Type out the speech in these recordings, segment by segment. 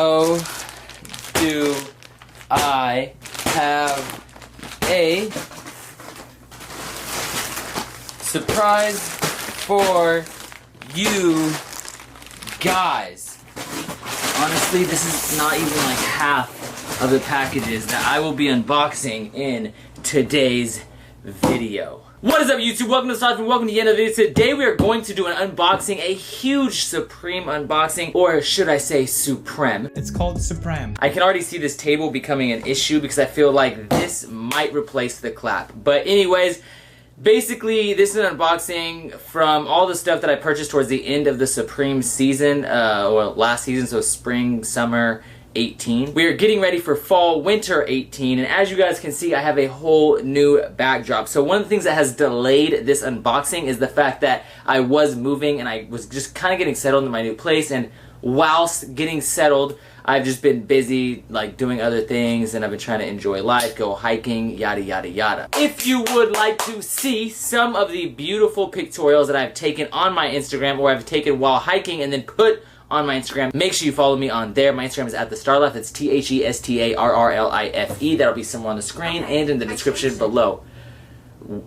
Oh, do I have a surprise for you guys. Honestly, this is not even like half of the packages that I will be unboxing in today's video. What is up, YouTube? Welcome to Start, and welcome to the end of the video. Today we are going to do an unboxing, a huge Supreme unboxing, or should I say Supreme. It's called Supreme. I can already see this table becoming an issue because I feel like this might replace the clap. But anyways, basically this is an unboxing from all the stuff that I purchased towards the end of the Supreme season, or last season, so spring, summer 18. We are getting ready for fall, winter 18, and as you guys can see, I have a whole new backdrop. So one of the things that has delayed this unboxing is the fact that I was moving and I was just kind of getting settled in my new place, and whilst getting settled, I've just been busy like doing other things, and I've been trying to enjoy life, go hiking, yada yada yada. If you would like to see some of the beautiful pictorials that I've taken on my Instagram, or I've taken while hiking and then put on my Instagram, make sure you follow me on there. My Instagram is @thestarlife. It's TheStarrlife. That'll be somewhere on the screen and in the description below.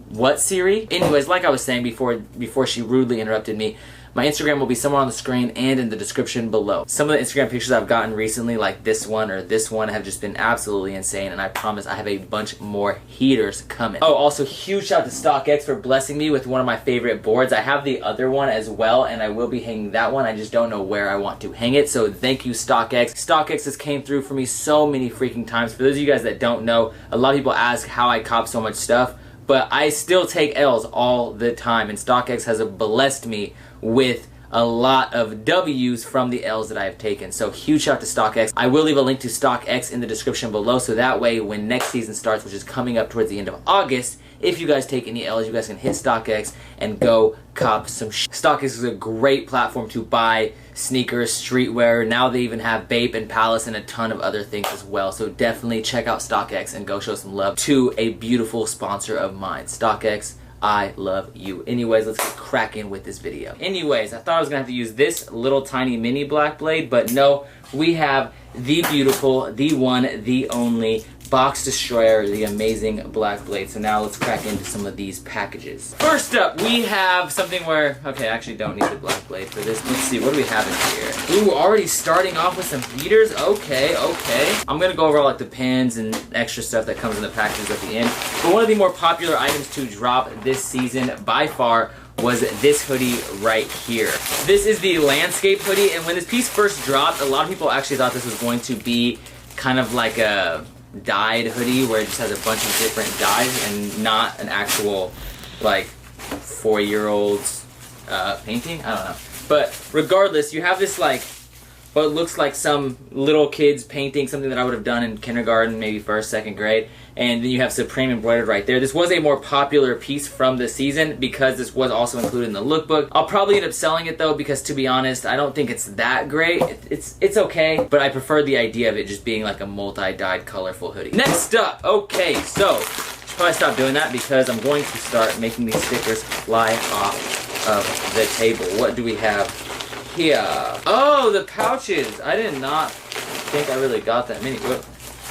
What, Siri? Anyways, like I was saying before she rudely interrupted me, my Instagram will be somewhere on the screen and in the description below. Some of the Instagram pictures I've gotten recently, like this one or this one, have just been absolutely insane, and I promise I have a bunch more heaters coming. Oh, also huge shout out to StockX for blessing me with one of my favorite boards. I have the other one as well, and I will be hanging that one. I just don't know where I want to hang it, so thank you, StockX. StockX has came through for me so many freaking times. For those of you guys that don't know, a lot of people ask how I cop so much stuff, but I still take L's all the time, and StockX has blessed me with a lot of W's from the L's that I have taken. So huge shout out to StockX. I will leave a link to StockX in the description below, so that way when next season starts, which is coming up towards the end of August, if you guys take any L's, you guys can hit StockX and go cop some StockX is a great platform to buy sneakers, streetwear. Now they even have Bape and Palace and a ton of other things as well. So definitely check out StockX and go show some love to a beautiful sponsor of mine. StockX, I love you. Anyways, let's get cracking with this video. Anyways, I thought I was gonna have to use this little tiny mini black blade, but no, we have the beautiful, the one, the only Box Destroyer, the amazing black blade. So now let's crack into some of these packages. First up, we have something where, okay, I actually don't need the black blade for this. Let's see, what do we have in here? Ooh, already starting off with some heaters. Okay, okay. I'm gonna go over all like the pins and extra stuff that comes in the packages at the end. But one of the more popular items to drop this season by far was this hoodie right here. This is the landscape hoodie, and when this piece first dropped, a lot of people actually thought this was going to be kind of like a dyed hoodie where it just has a bunch of different dyes and not an actual like 4-year-old's painting. I don't know, but regardless, you have this like what looks like some little kid's painting, something that I would have done in kindergarten, maybe first, second grade, and then you have Supreme embroidered right there. This was a more popular piece from the season because this was also included in the lookbook. I'll probably end up selling it though, because to be honest, I don't think it's that great. It's okay, but I prefer the idea of it just being like a multi-dyed colorful hoodie. Next up, okay, so should probably stop doing that because I'm going to start making these stickers fly off of the table. What do we have here? Oh, the pouches. I did not think I really got that many. What?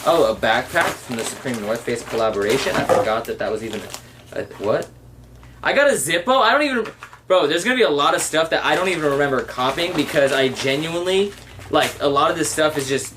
Oh, a backpack from the Supreme North Face collaboration. I forgot that that was even a what? I got a Zippo. I don't even, bro, there's gonna be a lot of stuff that I don't even remember copying because I genuinely, like, a lot of this stuff is just,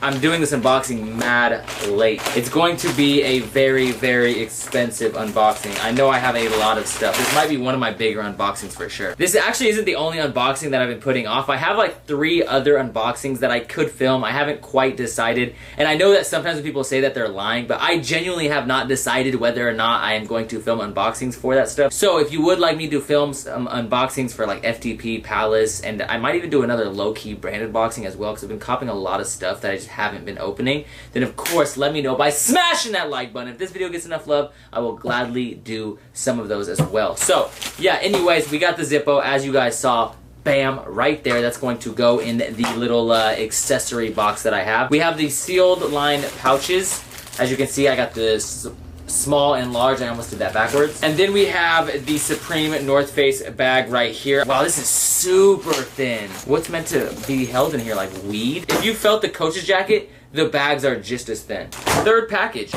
I'm doing this unboxing mad late. It's going to be a very, very expensive unboxing. I know I have a lot of stuff. This might be one of my bigger unboxings for sure. This actually isn't the only unboxing that I've been putting off. I have like 3 other unboxings that I could film. I haven't quite decided. And I know that sometimes when people say that, they're lying, but I genuinely have not decided whether or not I am going to film unboxings for that stuff. So if you would like me to film some unboxings for like FTP, Palace, and I might even do another low-key branded boxing as well, because I've been copying a lot of stuff that I just haven't been opening, then of course let me know by smashing that like button. If this video gets enough love, I will gladly do some of those as well. So yeah, anyways, we got the Zippo as you guys saw. Bam, right there. That's going to go in the little accessory box that I have. We have the sealed line pouches. As you can see, I got this small and large. I almost did that backwards. And then we have the Supreme North Face bag right here. Wow, this is super thin. What's meant to be held in here, like weed? If you felt the Coach's jacket, the bags are just as thin. Third package.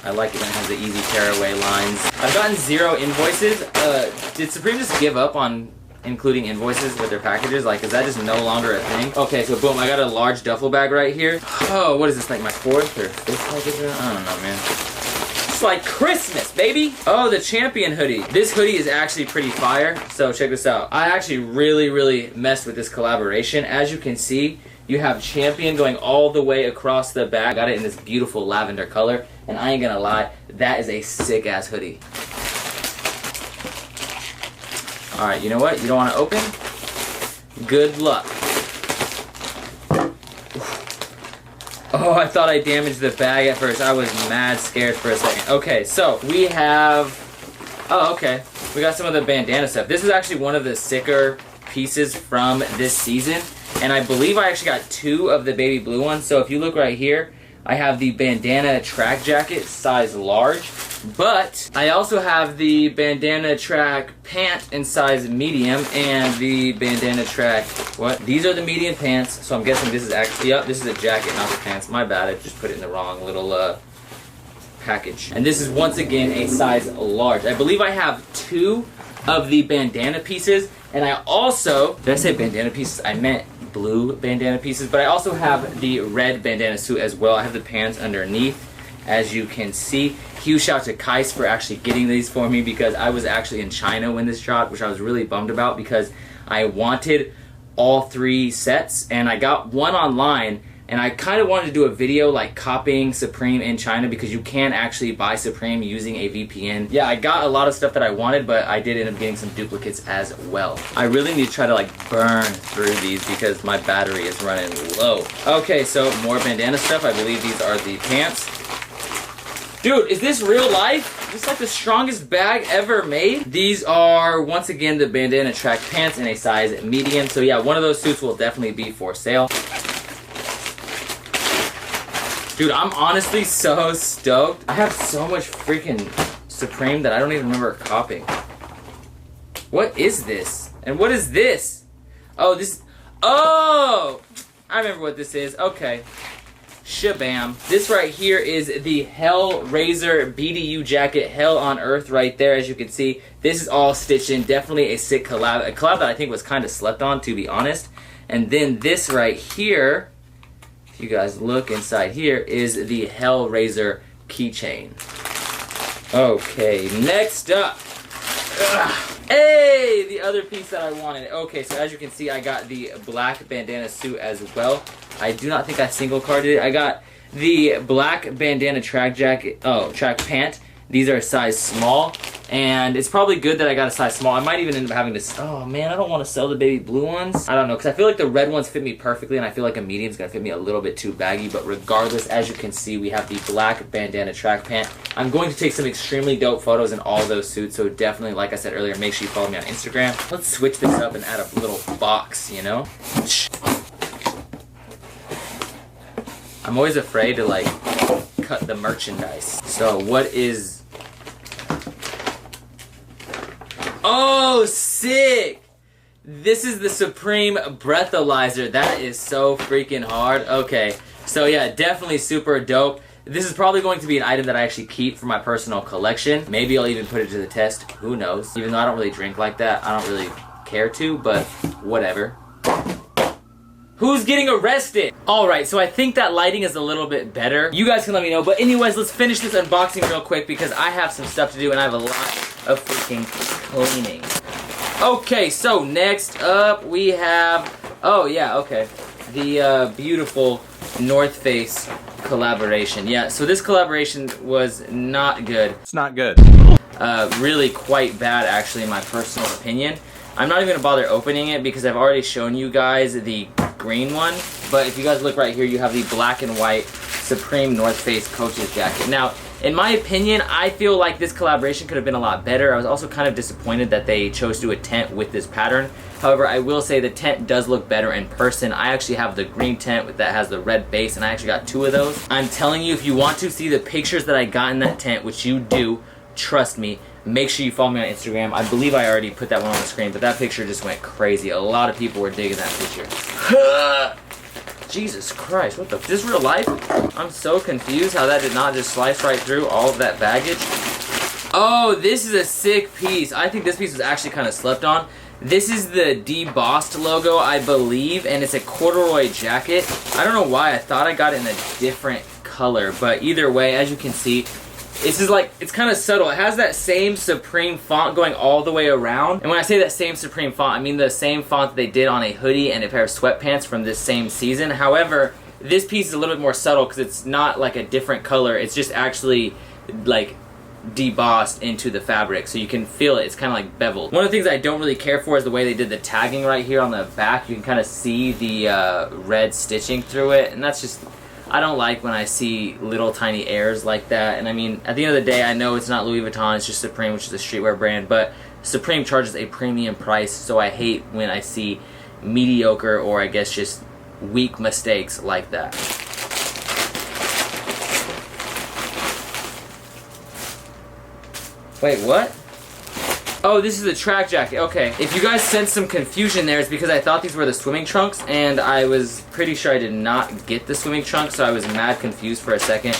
I like it when it has the easy tearaway lines. I've gotten 0 invoices. Did Supreme just give up on including invoices with their packages? Like, is that just no longer a thing? Okay, so boom, I got a large duffel bag right here. Oh, what is this, like my 4th or 5th package? I don't know, man. It's like Christmas, baby. Oh, the Champion hoodie. This hoodie is actually pretty fire, so check this out. I actually really messed with this collaboration. As you can see, you have Champion going all the way across the back. I got it in this beautiful lavender color, and I ain't gonna lie, that is a sick ass hoodie. All right, you know what? You don't want to open? Good luck. Oh, I thought I damaged the bag at first. I was mad scared for a second. Okay, so we have... Oh, okay. We got some of the bandana stuff. This is actually one of the sicker pieces from this season. And I believe I actually got 2 of the baby blue ones. So if you look right here, I have the bandana track jacket, size large. But I also have the bandana track pant in size medium and the bandana track, what? These are the medium pants, so I'm guessing this is actually, yep, this is a jacket, not the pants. My bad, I just put it in the wrong little package. And this is once again a size large. I believe I have 2 of the bandana pieces, and I also, did I say bandana pieces? I meant blue bandana pieces, but I also have the red bandana suit as well. I have the pants underneath, as you can see. Huge shout out to Kais for actually getting these for me, because I was actually in China when this dropped, which I was really bummed about because I wanted all 3 sets, and I got one online, and I kind of wanted to do a video like copying Supreme in China, because you can actually buy Supreme using a VPN. Yeah, I got a lot of stuff that I wanted, but I did end up getting some duplicates as well. I really need to try to like burn through these because my battery is running low. Okay, so more bandana stuff. I believe these are the pants. Dude, is this real life? This is like the strongest bag ever made. These are, once again, the bandana track pants in a size medium. So yeah, one of those suits will definitely be for sale. Dude, I'm honestly so stoked. I have so much freaking Supreme that I don't even remember copying. What is this? And what is this? Oh, this... Oh! I remember what this is. Okay. Shabam. This right here is the Hellraiser BDU jacket, Hell on Earth right there, as you can see. This is all stitched in. Definitely a sick collab. A collab that I think was kind of slept on, to be honest. And then this right here, if you guys look inside here, is the Hellraiser keychain. Okay, next up. Ugh. Hey, the other piece that I wanted. Okay, so as you can see, I got the black bandana suit as well. I do not think I single carded it. I got the black bandana track jacket, track pant. These are a size small, and it's probably good that I got a size small. I might even end up having to, oh man, I don't want to sell the baby blue ones. I don't know, because I feel like the red ones fit me perfectly, and I feel like a medium's going to fit me a little bit too baggy, but regardless, as you can see, we have the black bandana track pant. I'm going to take some extremely dope photos in all those suits, so definitely, like I said earlier, make sure you follow me on Instagram. Let's switch this up and add a little box, you know? I'm always afraid to, like, cut the merchandise. So, what is... Oh, sick! This is the Supreme Breathalyzer. That is so freaking hard. Okay, so yeah, definitely super dope. This is probably going to be an item that I actually keep for my personal collection. Maybe I'll even put it to the test. Who knows? Even though I don't really drink like that, I don't really care to, but whatever. Who's getting arrested? Alright, so I think that lighting is a little bit better. You guys can let me know. But anyways, let's finish this unboxing real quick because I have some stuff to do and I have a lot of freaking cleaning. Okay, so next up we have... Oh, yeah, okay. The beautiful North Face collaboration. Yeah, so this collaboration was not good. It's not good. Really quite bad, actually, in my personal opinion. I'm not even going to bother opening it because I've already shown you guys the green one. But if you guys look right here, you have the black and white Supreme North Face Coach's jacket. Now, In my opinion, I feel like this collaboration could have been a lot better. I was also kind of disappointed that they chose to do a tent with this pattern. However, I will say the tent does look better in person. I actually have the green tent that has the red base, and I actually got 2 of those. I'm telling you, if you want to see the pictures that I got in that tent, which you do, trust me, make sure you follow me on Instagram. I believe I already put that one on the screen, but that picture just went crazy. A lot of people were digging that picture. Jesus Christ, what the, is this real life? I'm so confused how that did not just slice right through all of that baggage. Oh, this is a sick piece. I think this piece was actually kind of slept on. This is the debossed logo, I believe, and it's a corduroy jacket. I don't know why, I thought I got it in a different color, but either way, as you can see, this is like, it's kind of subtle. It has that same Supreme font going all the way around. And when I say that same Supreme font, I mean the same font that they did on a hoodie and a pair of sweatpants from this same season. However, this piece is a little bit more subtle because it's not like a different color. It's just actually like debossed into the fabric, so you can feel it. It's kind of like beveled. One of the things I don't really care for is the way they did the tagging right here on the back. You can kind of see the red stitching through it, and that's just, I don't like when I see little tiny errors like that. And I mean, at the end of the day, I know it's not Louis Vuitton, it's just Supreme, which is a streetwear brand, but Supreme charges a premium price, so I hate when I see mediocre or I guess just weak mistakes like that. Wait, what? Oh, this is a track jacket. Okay. If you guys sense some confusion there, it's because I thought these were the swimming trunks, and I was pretty sure I did not get the swimming trunks, so I was mad confused for a second.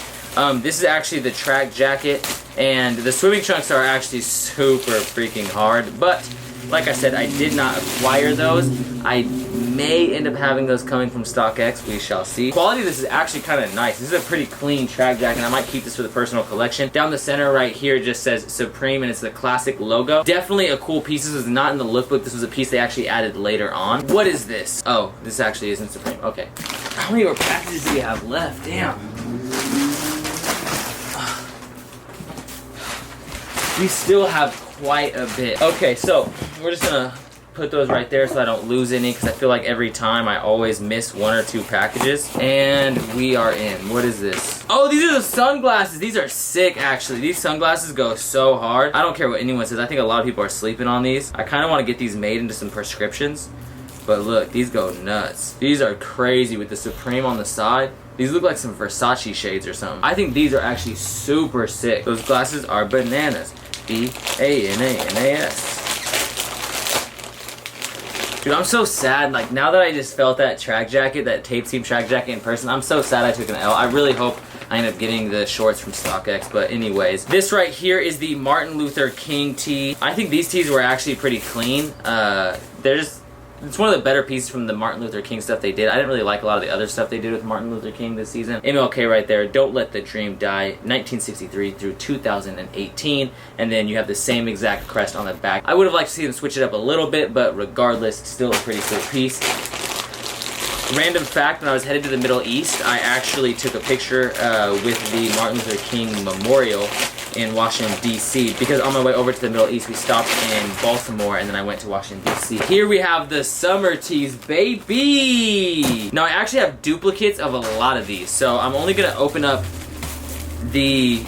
This is actually the track jacket, and the swimming trunks are actually super freaking hard, but like I said, I did not acquire those. I may end up having those coming from StockX, we shall see. Quality of this is actually kind of nice. This is a pretty clean track jacket, and I might keep this for the personal collection. Down the center right here it just says Supreme, and it's the classic logo. Definitely a cool piece. This was not in the lookbook. This was a piece they actually added later on. What is this? Oh, this actually isn't Supreme. Okay. How many more packages do we have left? Damn. We still have quite a bit. Okay, so we're just gonna put those right there so I don't lose any, because I feel like every time I always miss 1 or 2 packages. And we are in. What is this? Oh, these are the sunglasses. These are sick, actually. These sunglasses go so hard. I don't care what anyone says. I think a lot of people are sleeping on these. I kind of want to get these made into some prescriptions. But look, these go nuts. These are crazy with the Supreme on the side. These look like some Versace shades or something. I think these are actually super sick. Those glasses are bananas. B-A-N-A-N-A-S. Dude, I'm so sad. Like, now that I just felt that track jacket, that tape seam track jacket in person, I'm so sad I took an L. I really hope I end up getting the shorts from StockX, but anyways. This right here is the Martin Luther King tee. I think these tees were actually pretty clean. It's one of the better pieces from the Martin Luther King stuff they did. I didn't really like a lot of the other stuff they did with Martin Luther King this season. MLK right there, Don't Let the Dream Die, 1963 through 2018. And then you have the same exact crest on the back. I would have liked to see them switch it up a little bit, but regardless, still a pretty cool piece. Random fact, when I was headed to the Middle East, I actually took a picture with the Martin Luther King Memorial in Washington, D.C. because on my way over to the Middle East, we stopped in Baltimore and then I went to Washington, D.C. Here we have the summer tees, baby! Now, I actually have duplicates of a lot of these, so I'm only going to open up the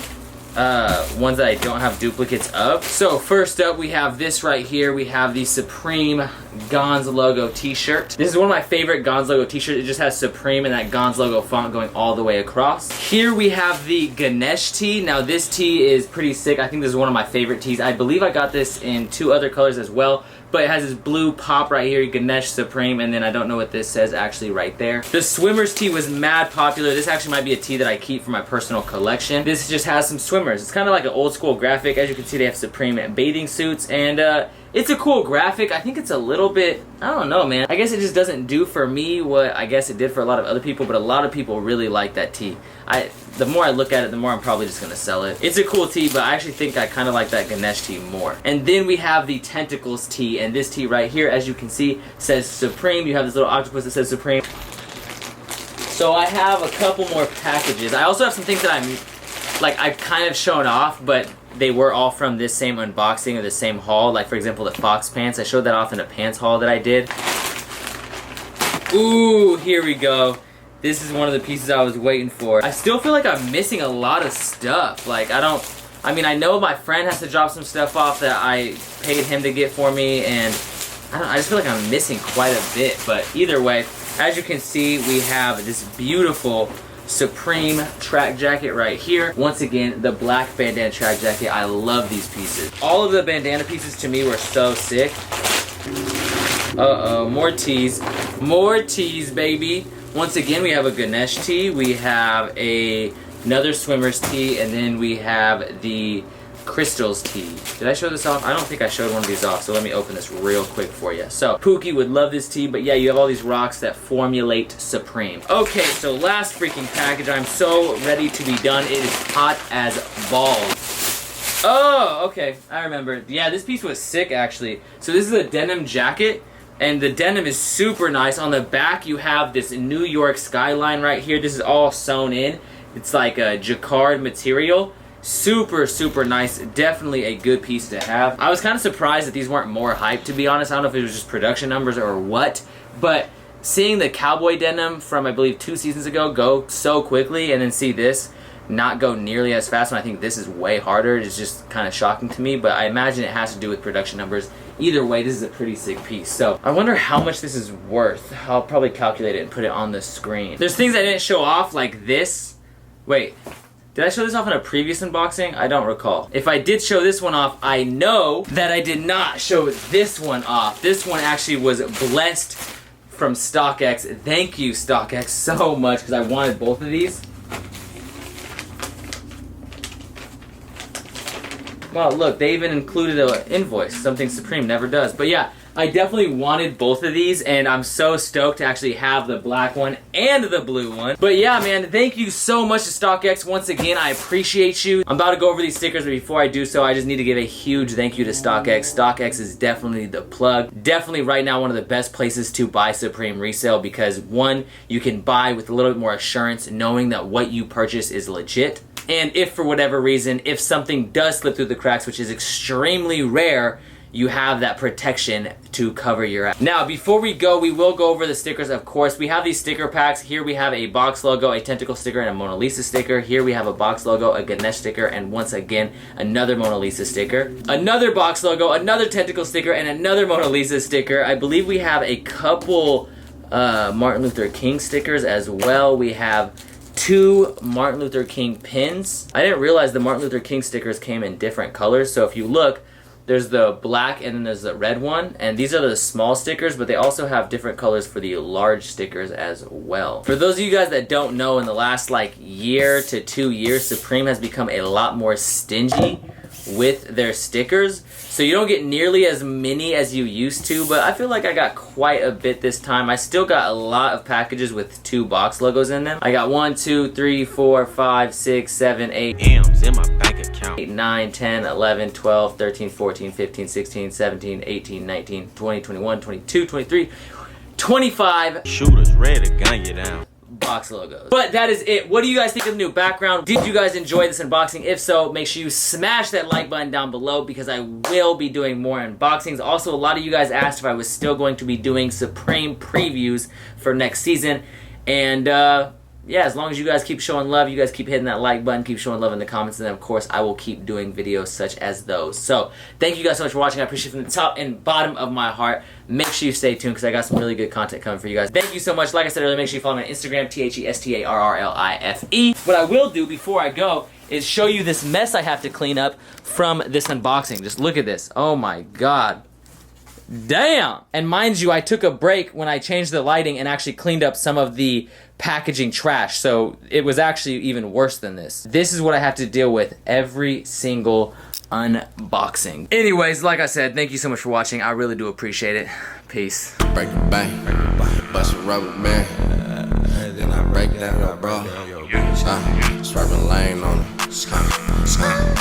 ones that I don't have duplicates of. So first up, we have this right here. We have the Supreme Gonza logo t-shirt. This is one of my favorite Gonza logo t-shirts. It just has Supreme and that Gonza logo font going all the way across. Here we have the Ganesh tee. Now this tee is pretty sick. I think this is one of my favorite tees. I believe I got this in 2 other colors as well, but it has this blue pop right here, Ganesh Supreme, and then I don't know what this says actually right there. The Swimmers tee was mad popular. This actually might be a tee that I keep for my personal collection. This just has some swimmers. It's kind of like an old school graphic. As you can see, they have Supreme bathing suits, and it's a cool graphic. I think it's a little bit, I don't know, man. I guess it just doesn't do for me what I guess it did for a lot of other people, but a lot of people really like that tee. The more I look at it, the more I'm probably just gonna sell it. It's a cool tee, but I actually think I kind of like that Ganesh tee more. And then we have the Tentacles tee, and this tee right here, as you can see, says Supreme. You have this little octopus that says Supreme. So I have a couple more packages. I also have some things that I've kind of shown off, but they were all from this same unboxing or the same haul. Like, for example, the Fox pants. I showed that off in a pants haul that I did. Ooh, here we go. this is one of the pieces I was waiting for. I still feel like I'm missing a lot of stuff. Like, I mean, I know my friend has to drop some stuff off that I paid him to get for me, and I just feel like I'm missing quite a bit. But either way, as you can see, we have this beautiful Supreme track jacket right here. Once again, the black bandana track jacket. I love these pieces. All of the bandana pieces to me were so sick. Uh-oh, more tees. More tees, baby. Once again, we have a Ganesh tee. We have another swimmer's tee, and then we have the Crystals tee. Did I show this off? I don't think I showed one of these off, so let me open this real quick for you. So, Pookie would love this tee, but yeah, you have all these rocks that formulate Supreme. Okay, so last freaking package. I'm so ready to be done. It is hot as balls. Oh, okay, I remember. Yeah, this piece was sick, actually. So this is a denim jacket, and the denim is super nice. On the back, you have this New York skyline right here. This is all sewn in. It's like a jacquard material. Super, super nice. Definitely a good piece to have. I was kind of surprised that these weren't more hyped, to be honest. I don't know if it was just production numbers or what, but seeing the cowboy denim from, I believe, 2 seasons ago go so quickly, and then see this not go nearly as fast when I think this is way harder, is just kind of shocking to me, but I imagine it has to do with production numbers. Either way, this is a pretty sick piece. So I wonder how much this is worth. I'll probably calculate it and put it on the screen. There's things I didn't show off, like this. Wait. Did I show this off in a previous unboxing? I don't recall. If I did show this one off, I know that I did not show this one off. This one actually was blessed from StockX. Thank you, StockX, so much, because I wanted both of these. Well, look, they even included an invoice, something Supreme never does. But yeah, I definitely wanted both of these, and I'm so stoked to actually have the black one and the blue one. But yeah, man, thank you so much to StockX. Once again, I appreciate you. I'm about to go over these stickers, but before I do so, I just need to give a huge thank you to StockX. StockX is definitely the plug. Definitely right now one of the best places to buy Supreme resale, because one, you can buy with a little bit more assurance, knowing that what you purchase is legit. And if for whatever reason, if something does slip through the cracks, which is extremely rare, you have that protection to cover your ass. Now, before we go, we will go over the stickers, of course. We have these sticker packs. Here we have a box logo, a tentacle sticker, and a Mona Lisa sticker. Here we have a box logo, a Ganesh sticker, and once again, another Mona Lisa sticker. Another box logo, another tentacle sticker, and another Mona Lisa sticker. I believe we have a couple Martin Luther King stickers as well. We have 2 Martin Luther King pins. I didn't realize the Martin Luther King stickers came in different colors, so if you look, there's the black and then there's the red one, and these are the small stickers, but they also have different colors for the large stickers as well. For those of you guys that don't know, in the last like year to 2 years, Supreme has become a lot more stingy with their stickers, so you don't get nearly as many as you used to, but I feel like I got quite a bit this time. I still got a lot of packages with 2 box logos in them. I got 1, 2, 3, 4, 5, 6, 7, 8 M's in my bank account. 8, 9, 10, 11, 12, 13, 14, 15, 16, 17, 18, 19, 20, 21, 22, 23, 25 shooters ready to gun you down. Box logos. But that is it. What do you guys think of the new background? Did you guys enjoy this unboxing? If so, make sure you smash that like button down below, because I will be doing more unboxings. Also, a lot of you guys asked if I was still going to be doing Supreme previews for next season, and yeah, as long as you guys keep showing love, you guys keep hitting that like button, keep showing love in the comments, and then of course I will keep doing videos such as those. So thank you guys so much for watching. I appreciate it from the top and bottom of my heart. Make sure you stay tuned, because I got some really good content coming for you guys. Thank you so much. Like I said earlier, make sure you follow me on Instagram, TheStarrlife. What I will do before I go is show you this mess I have to clean up from this unboxing. Just look at this. Oh my god. Damn! And mind you, I took a break when I changed the lighting and actually cleaned up some of the packaging trash, so it was actually even worse than this. This is what I have to deal with every single unboxing. Anyways, like I said, thank you so much for watching. I really do appreciate it. Peace. Break it bang, bust a rubber man, then I break that up, bro. Swerving lane on him.